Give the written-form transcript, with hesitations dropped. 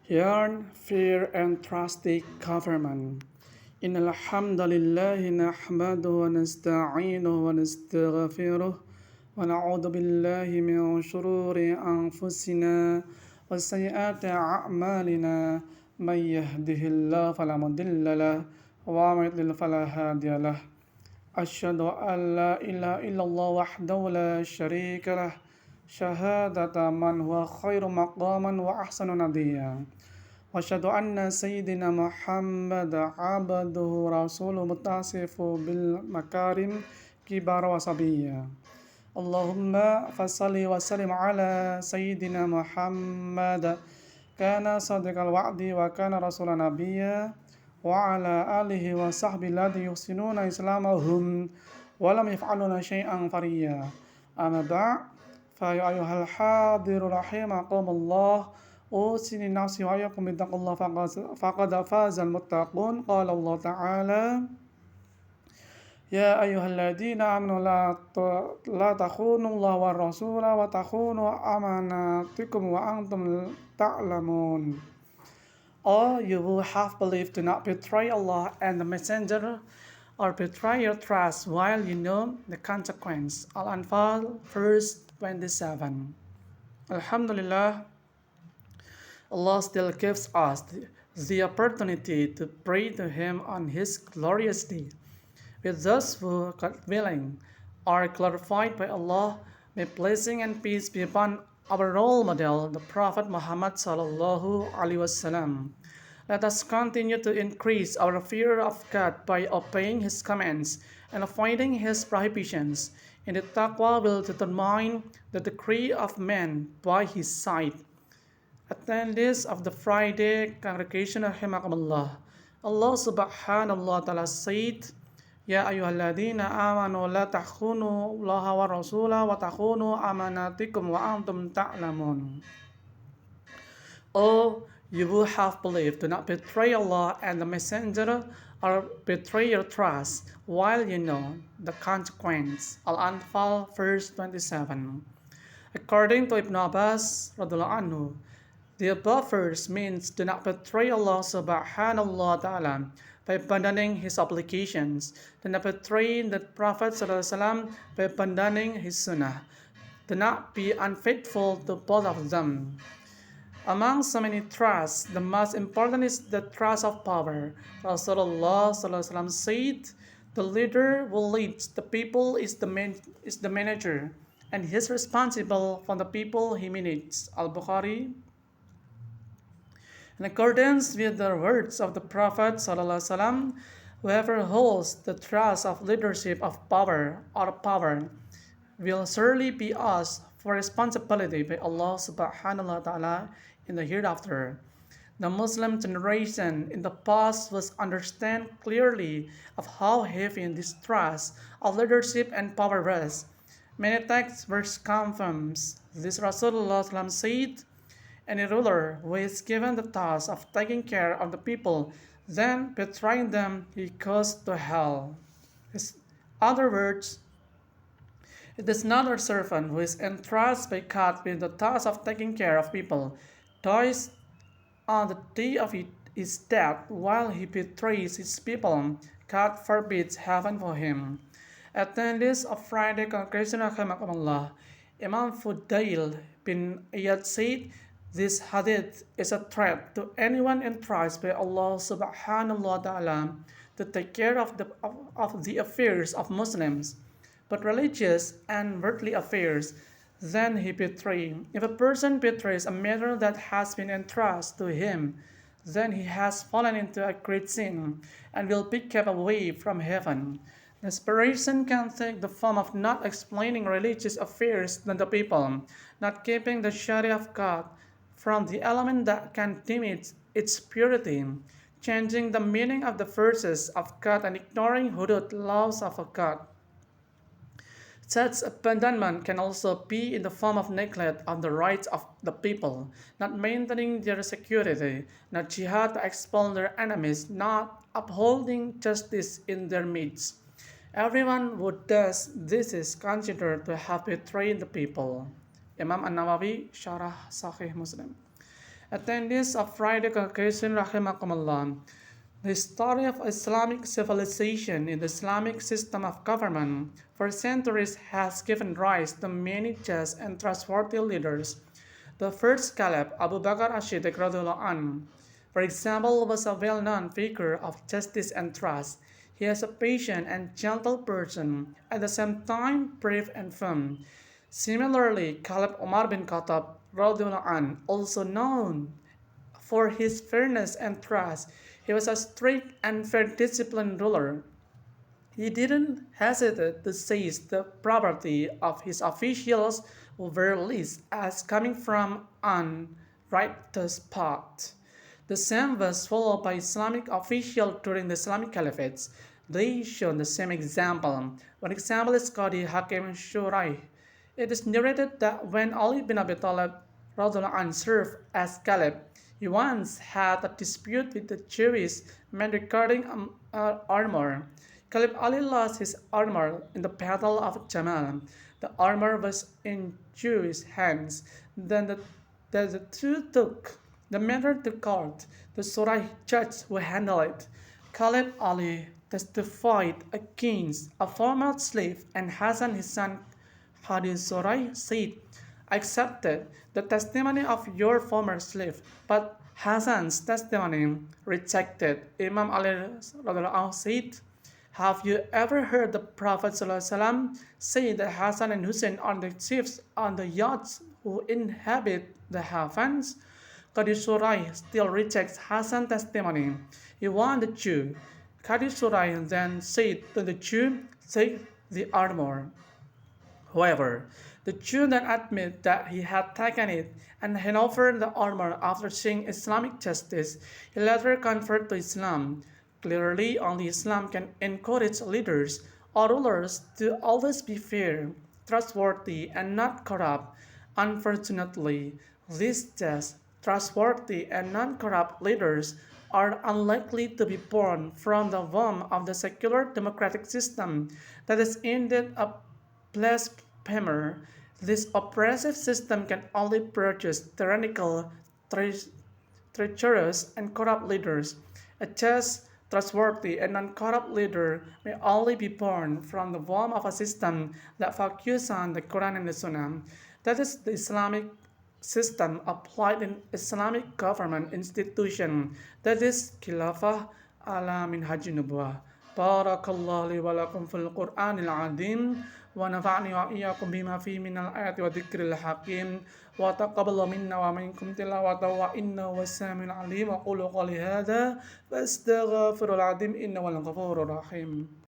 Yearn, fear, and trusty government. إن الحمد لله نحمده ونستعينه ونستغفره ونعوذ بالله من شرور أنفسنا وسيئات أعمالنا من يهده الله فلا مضل له ومن يضلل فلا هادي له أشهد أن لا إله إلا الله وحده لا شريك له شهادة من هو خير مقاما وأحسن نديا وأشهد أن سيدنا محمد عبده ورسوله متصف بالمكارم كبار وصبيا اللهم فصل وسلم على سيدنا محمد كان صادق الوعد وكان رسول نبيا وعلى آله وصحبه الذين يحسنون إسلامهم ولم يفعلون شيئا فريا أما بعد فيا أيها الحاضر رحمكم الله أوصي نفسي وإياكم بتقوى الله فقد فاز المتقون قال الله تعالى يا أيها الذين آمنوا لا تخونوا الله والرسول وتخونوا أماناتكم وأنتم تعلمون. All you who have believed, do not betray Allah and the Messenger or betray your trust while you know the consequence. Al-Anfal, verse 27. Alhamdulillah, Allah still gives us the opportunity to pray to Him on His glorious day. With those who, God willing, are glorified by Allah, may blessing and peace be upon our role model, the Prophet Muhammad sallallahu alaihi wasallam. Let us continue to increase our fear of God by obeying His commands and avoiding His prohibitions. And the taqwa will determine the degree of man by His side. Attendees of the Friday congregation rahimakumullah. Allah subhanahu wa ta'ala said, Ya ayyuhalladzina amanu la takhunu Allaha wa rasula wa takhunu amanatikum wa antum ta'lamun. O you who have believed, do not betray Allah and the Messenger or betray your trust while you know the consequence. Al-Anfal, verse 27. According to Ibn Abbas radhiallahu anhu, the above verse means do not betray Allah subhanahu wa ta'ala by abandoning His obligations, do not betray the Prophet sallallahu alaihi wasallam by abandoning His sunnah. Do not be unfaithful to both of them. Among so many trusts, the most important is the trust of power. Rasulullah sallallahu alaihi wasallam said, the leader who leads the people is the manager, and he is responsible for the people he manages. Al-Bukhari. In accordance with the words of the Prophet ﷺ, whoever holds the trust of leadership of power or power will surely be asked for responsibility by Allah subhanahu wa ta'ala in the hereafter. The Muslim generation in the past was understand clearly of how heavy this trust of leadership and power was. Many texts verse confirms this. Rasulullah said, any ruler who is given the task of taking care of the people, then betraying them, he goes to hell. In other words, it is not a servant who is entrusted by God with the task of taking care of people, dies on the day of his death while he betrays his people. God forbids heaven for him. Attendees of Friday congregation rahimakumullah, Imam Fudail bin Iyad said, this hadith is a threat to anyone entrusted by Allah subhanahu wa ta'ala to take care of the affairs of Muslims, but religious and worldly affairs, then he betrays. If a person betrays a matter that has been entrusted to him, then he has fallen into a great sin and will be kept away from heaven. Desperation can take the form of not explaining religious affairs to the people, not keeping the Sharia of God from the element that can dim its purity, changing the meaning of the verses of God and ignoring hudud laws of God. Such abandonment can also be in the form of neglect of the rights of the people, not maintaining their security, not jihad to expel their enemies, not upholding justice in their midst. Everyone who does this is considered to have betrayed the people. Imam An-Nawawi, Syarah Sahih Muslim. Attendees of Friday congregation rahimakumullah. The story of Islamic civilization in the Islamic system of government for centuries has given rise to many just and trustworthy leaders. The first caliph, Abu Bakr as-Siddiq radhiyallahu anhu, for example, was a well-known figure of justice and trust. He is a patient and gentle person, at the same time brave and firm. Similarly, Caliph Umar bin Khattab radhiyallahu anhu, also known for his fairness and trust, he was a strict and fair disciplined ruler. He didn't hesitate to seize the property of his officials who were leased as coming from unrighteous path. The same was followed by Islamic officials during the Islamic Caliphates. They showed the same example. One example is called the Hakim Shurai. It is narrated that when Ali bin Abi Talib radhiallahu anhu served as caliph, he once had a dispute with the Jewish man regarding armor. Caliph Ali lost his armor in the Battle of Jamal. The armor was in Jewish hands. Then the two took the matter to court. The Surai judge who handled it. Caliph Ali testified against a former slave, and Hassan, his son, Hadith Surai said, I accepted the testimony of your former slave, but Hassan's testimony rejected. Imam Ali radhiyallahu anhu said, have you ever heard the Prophet ﷺ say that Hassan and Hussein are the chiefs on the yachts who inhabit the heavens? Qadi Surai still rejects Hassan's testimony. He warned the Jew. Qadi Surai then said to the Jew, take the armor. However, the Jew then admitted that he had taken it and handed over the armor after seeing Islamic justice. He later converted to Islam. Clearly, only Islam can encourage leaders or rulers to always be fair, trustworthy, and not corrupt. Unfortunately, these just, trustworthy, and non corrupt leaders are unlikely to be born from the womb of the secular democratic system that is indeed a blasphemer. This oppressive system can only produce tyrannical, treacherous, and corrupt leaders. A just, trustworthy, and non-corrupt leader may only be born from the womb of a system that focuses on the Quran and the Sunnah. That is the Islamic system applied in Islamic government institution. That is Khilafah ala minhaj nubuwah. Barakallahu li wa lakum fil Qur'anil azim wa nafa'ni wa iyyakum bima fi minal ayati wa dzikril hakim wa taqabbal minna wa minkum tilawatahu wa innahu was-sami'ul 'alim wa qulu qawli hadza fastaghfirul 'azim innahu wal ghafurur rahim.